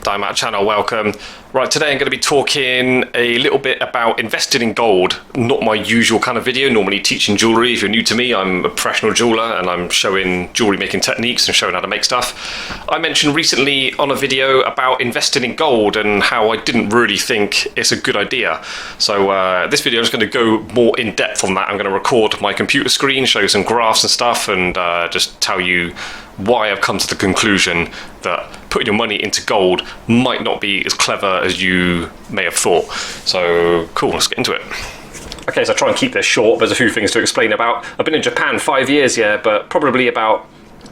Time Out channel, welcome. Right, today I'm going to be talking a little bit about investing in gold. Not my usual kind of video, normally teaching jewellery. If you're new to me, I'm a professional jeweller and I'm showing jewellery making techniques and showing how to make stuff. I mentioned recently on a video about investing in gold and how I didn't really think it's a good idea. So this video is going to go more in depth on that. I'm going to record my computer screen, show you some graphs and stuff, and just tell you why I've come to the conclusion that putting your money into gold might not be as clever as you may have thought. So cool, let's get into it. Okay, so I'll try and keep this short. There's a few things to explain about. I've been in Japan 5 years, yeah, but probably about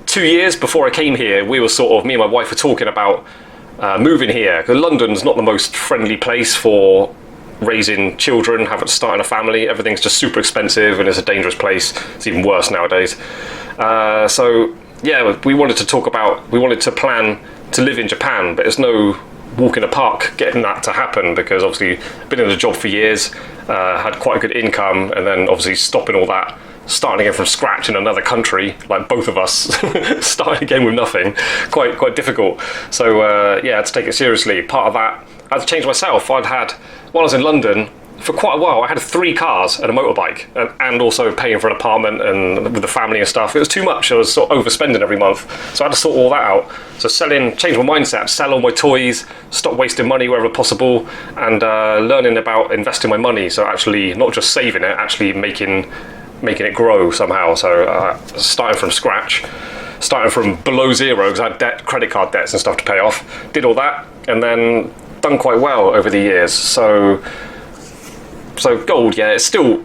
2 years before I came here, we were sort of, me and my wife were talking about moving here, because London's not the most friendly place for raising children, starting a family. Everything's just super expensive and it's a dangerous place. It's even worse nowadays. So yeah, we wanted to plan to live in Japan, but there's no walk in the park getting that to happen, because obviously been in a job for years, had quite a good income, and then obviously stopping all that, starting again from scratch in another country, like both of us, starting again with nothing, quite difficult. So yeah, I had to take it seriously. Part of that, I had to change myself. While I was in London, for quite a while, I had 3 cars and a motorbike, and also paying for an apartment and with the family and stuff. It was too much. I was sort of overspending every month, so I had to sort all that out. So change my mindset, sell all my toys, stop wasting money wherever possible, and learning about investing my money. So actually, not just saving it, actually making it grow somehow. So starting from scratch, starting from below zero, because I had credit card debts and stuff to pay off. Did all that, and then done quite well over the years. So gold, yeah, it's still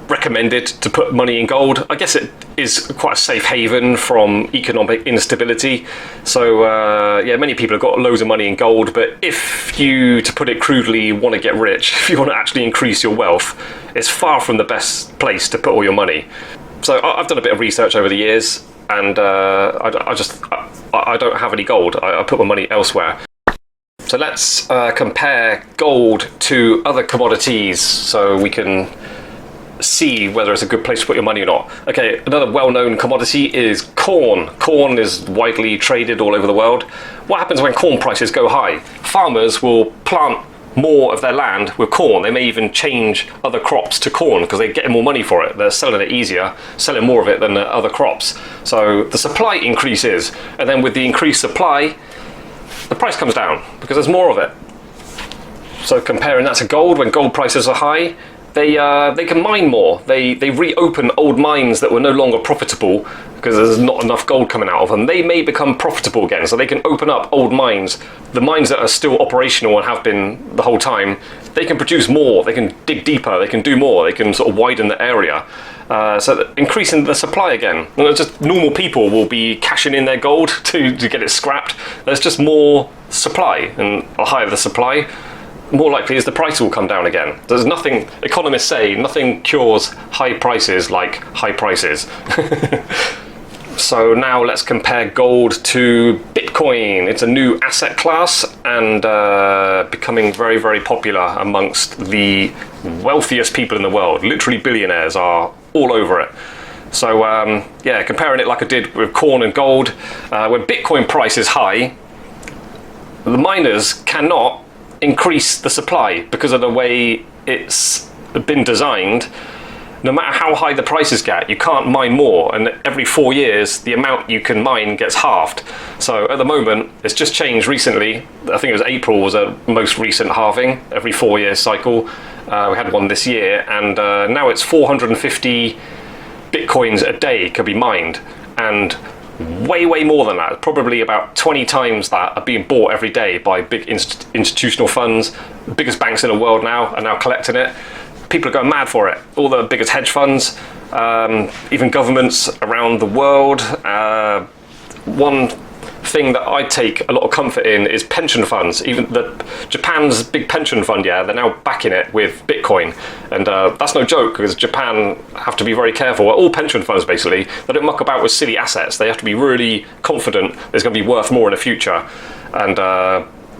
recommended to put money in gold. I guess it is quite a safe haven from economic instability. So yeah, many people have got loads of money in gold, but if you, to put it crudely, want to get rich, if you want to actually increase your wealth, it's far from the best place to put all your money. So I've done a bit of research over the years, and I don't have any gold. I put my money elsewhere. So let's compare gold to other commodities so we can see whether it's a good place to put your money or not. Okay, another well-known commodity is corn. Corn is widely traded all over the world. What happens when corn prices go high? Farmers will plant more of their land with corn. They may even change other crops to corn because they're getting more money for it. They're selling it easier, selling more of it than the other crops. So the supply increases, and then with the increased supply, the price comes down because there's more of it. So comparing that to gold, when gold prices are high, they can mine more. They reopen old mines that were no longer profitable because there's not enough gold coming out of them. They may become profitable again, so they can open up old mines. The mines that are still operational and have been the whole time, they can produce more, they can dig deeper, they can do more, they can sort of widen the area. So increasing the supply again. And just normal people will be cashing in their gold to get it scrapped. There's just more supply, and the higher the supply, more likely is the price will come down again. There's nothing, economists say, nothing cures high prices like high prices. So now let's compare gold to Bitcoin. It's a new asset class and becoming very, very popular amongst the wealthiest people in the world. Literally billionaires are all over it. So yeah, comparing it like I did with corn and gold, when Bitcoin price is high, the miners cannot increase the supply because of the way it's been designed. No matter how high the prices get, you can't mine more, and every 4 years the amount you can mine gets halved. So at the moment, it's just changed recently. I think it was April was a most recent halving, every 4 year cycle. We had one this year, and now it's 450 bitcoins a day could be mined, and way more than that, probably about 20 times that, are being bought every day by big institutional funds. The biggest banks in the world now are now collecting it. People are going mad for it. All the biggest hedge funds, even governments around the world. One thing that I take a lot of comfort in is pension funds. Even Japan's big pension fund, yeah, they're now backing it with Bitcoin, and that's no joke, because Japan have to be very careful. All pension funds, basically, they don't muck about with silly assets. They have to be really confident there's going to be worth more in the future. And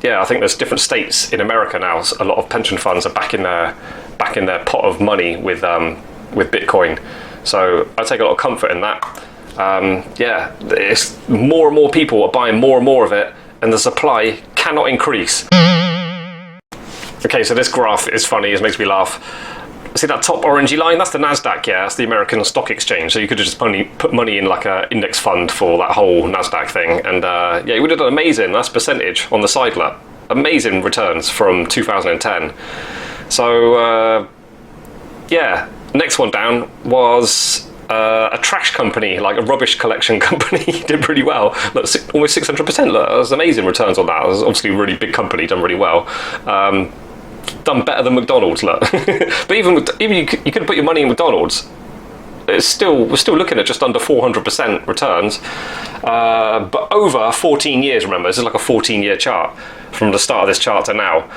yeah, I think there's different states in America now. A lot of pension funds are backing their pot of money with Bitcoin. So I take a lot of comfort in that. Yeah, it's more and more people are buying more and more of it, and the supply cannot increase. Okay, so this graph is funny, it makes me laugh. See that top orangey line? That's the NASDAQ, yeah, that's the American Stock Exchange. So you could have just put money in like an index fund for that whole NASDAQ thing. And yeah, it would have done amazing. That's percentage on the side lot. Amazing returns from 2010. So yeah, next one down was a trash company, like a rubbish collection company. Did pretty well. Look, almost 600%. Look, that was amazing returns on that. It was obviously a really big company, done really well. Done better than McDonald's, look. But even you could have put your money in McDonald's. We're still looking at just under 400% returns, but over 14 years. Remember, this is like a 14-year chart from the start of this chart to now.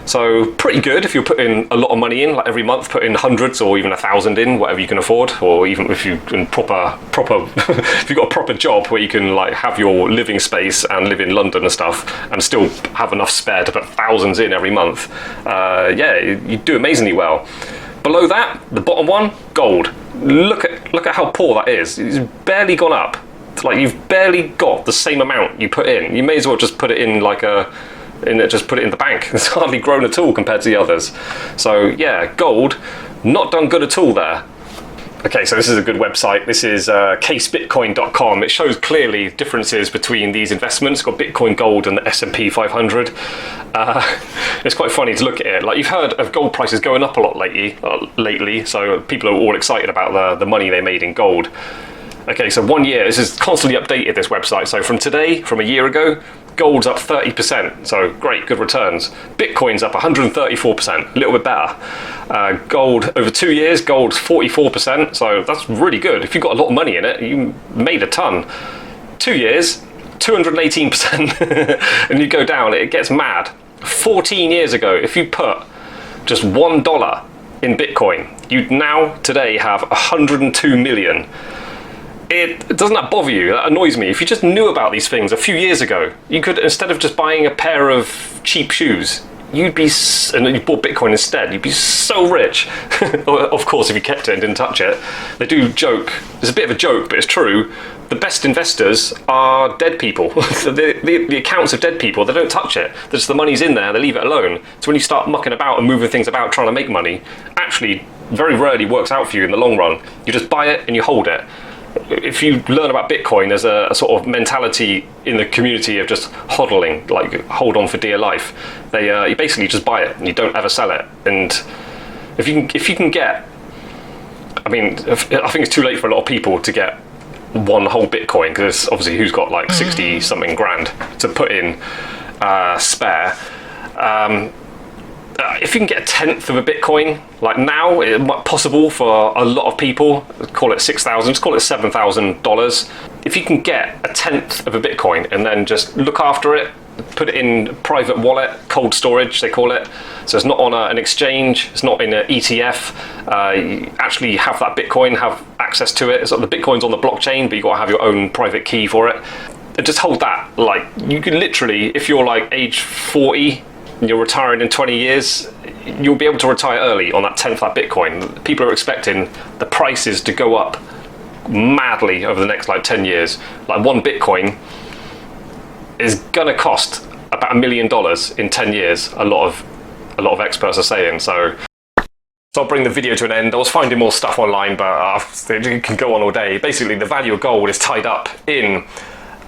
So pretty good if you put in a lot of money in, like every month, put in hundreds or even 1,000 in, whatever you can afford, or even if you can proper if you've got a proper job where you can like have your living space and live in London and stuff, and still have enough spare to put thousands in every month. Yeah, you do amazingly well. Below that, the bottom one, gold. Look at how poor that is. It's barely gone up. It's like you've barely got the same amount you put in. You may as well just put it in like just put it in the bank. It's hardly grown at all compared to the others. So yeah, gold, not done good at all there. Okay, so this is a good website. This is casebitcoin.com. It shows clearly differences between these investments. It's got Bitcoin, gold, and the S&P 500. It's quite funny to look at it. Like, you've heard of gold prices going up a lot lately, so people are all excited about the money they made in gold. Okay, so 1 year, this is constantly updated, this website. So from today, from a year ago, gold's up 30%, so great, good returns. Bitcoin's up 134%, a little bit better. Gold, over 2 years, gold's 44%, so that's really good. If you've got a lot of money in it, you made a ton. 2 years, 218%, and you go down, it gets mad. 14 years ago, if you put just $1 in Bitcoin, you'd now today have 102 million. Doesn't that bother you? That annoys me. If you just knew about these things a few years ago, you could, instead of just buying a pair of cheap shoes, and you bought Bitcoin instead, you'd be so rich. Of course, if you kept it and didn't touch it. They do joke, it's a bit of a joke, but it's true. The best investors are dead people. the accounts of dead people, they don't touch it. Just the money's in there, they leave it alone. So when you start mucking about and moving things about, trying to make money, actually very rarely works out for you in the long run. You just buy it and you hold it. If you learn about Bitcoin, there's a sort of mentality in the community of just hodling, like hold on for dear life. You basically just buy it and you don't ever sell it. And if you can get, I mean, I think it's too late for a lot of people to get one whole Bitcoin, because obviously who's got like 60 something grand to put in spare. If you can get a tenth of a Bitcoin, like now, it might be possible for a lot of people, call it 6,000, just call it $7,000. If you can get a tenth of a Bitcoin and then just look after it, put it in private wallet, cold storage they call it, so it's not on an exchange, it's not in an ETF, you actually have that Bitcoin, have access to it. It's like the Bitcoin's on the blockchain, but you've got to have your own private key for it. And just hold that, like you can literally, if you're like age 40, you're retiring in 20 years, you'll be able to retire early on that tenth of that Bitcoin. People are expecting the prices to go up madly over the next like 10 years. Like one Bitcoin is gonna cost about $1 million in 10 years. A lot of experts are saying. So I'll bring the video to an end. I was finding more stuff online, but it can go on all day. Basically, the value of gold is tied up in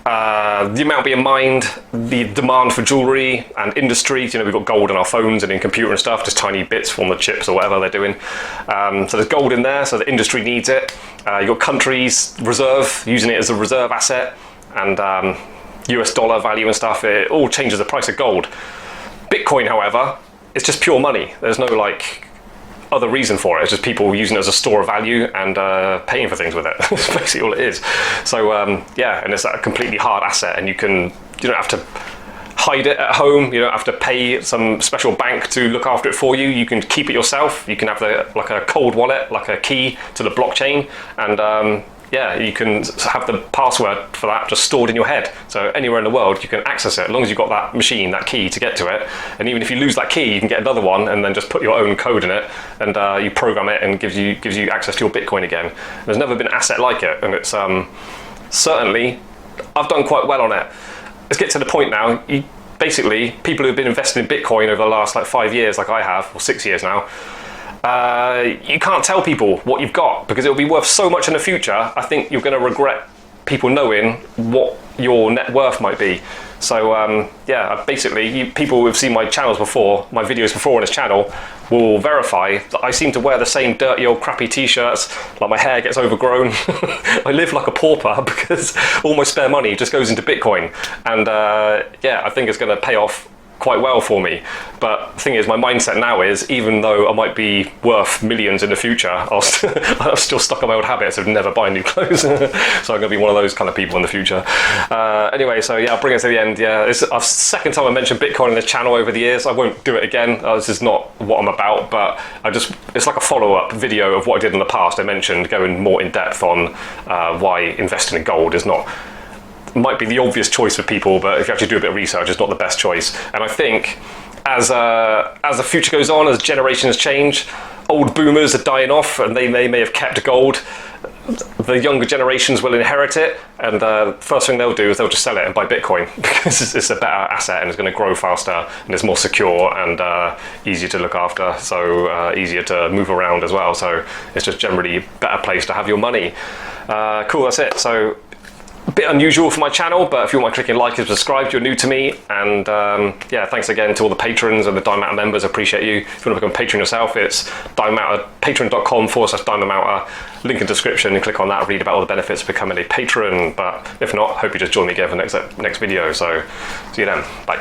the amount being mined, the demand for jewellery and industries. You know, we've got gold in our phones and in computer and stuff, just tiny bits from the chips or whatever they're doing. So there's gold in there, so the industry needs it. You've got countries using it as a reserve asset, and US dollar value and stuff. It all changes the price of gold. Bitcoin, however, is just pure money. There's no like other reason for it. It's just people using it as a store of value and paying for things with it. That's basically all it is. So yeah, and it's a completely hard asset, and you don't have to hide it at home. You don't have to pay some special bank to look after it for you. You can keep it yourself. You can have like a cold wallet, like a key to the blockchain, and yeah, you can have the password for that just stored in your head. So anywhere in the world, you can access it, as long as you've got that machine, that key to get to it. And even if you lose that key, you can get another one and then just put your own code in it, and you program it and gives you access to your Bitcoin again. There's never been an asset like it, and it's certainly, I've done quite well on it. let's get to the point now. Basically, people who've been investing in Bitcoin over the last like 5 years, like I have, or 6 years now, you can't tell people what you've got because it'll be worth so much in the future. I think you're going to regret people knowing what your net worth might be. So yeah, basically, people who've seen my channels before, my videos before on this channel, will verify that I seem to wear the same dirty old crappy t-shirts, like my hair gets overgrown. I live like a pauper because all my spare money just goes into Bitcoin. And yeah, I think it's going to pay off quite well for me. But the thing is, my mindset now is, even though I might be worth millions in the future, I'm still stuck on my old habits of never buying new clothes. So I'm going to be one of those kind of people in the future. Anyway, so yeah, I'll bring it to the end. Yeah, it's the second time I mentioned Bitcoin in this channel over the years. I won't do it again. This is not what I'm about, but it's like a follow-up video of what I did in the past. I mentioned going more in depth on why investing in gold is not, might be the obvious choice for people, but if you actually do a bit of research, it's not the best choice. And I think as the future goes on, as generations change, old boomers are dying off and they may have kept gold. The younger generations will inherit it, and the first thing they'll do is they'll just sell it and buy Bitcoin because it's a better asset and it's going to grow faster and it's more secure and easier to look after, so easier to move around as well. So it's just generally a better place to have your money. Cool, that's it. So a bit unusual for my channel, but if you want to click in like and subscribe, you're new to me. And yeah, thanks again to all the patrons and the Diamond Mouter members. I appreciate you. If you want to become a patron yourself, it's patron.com/diamondmouter. Link in description, and click on that, read about all the benefits of becoming a patron. But if not, hope you just join me again for the next video. So see you then. Bye.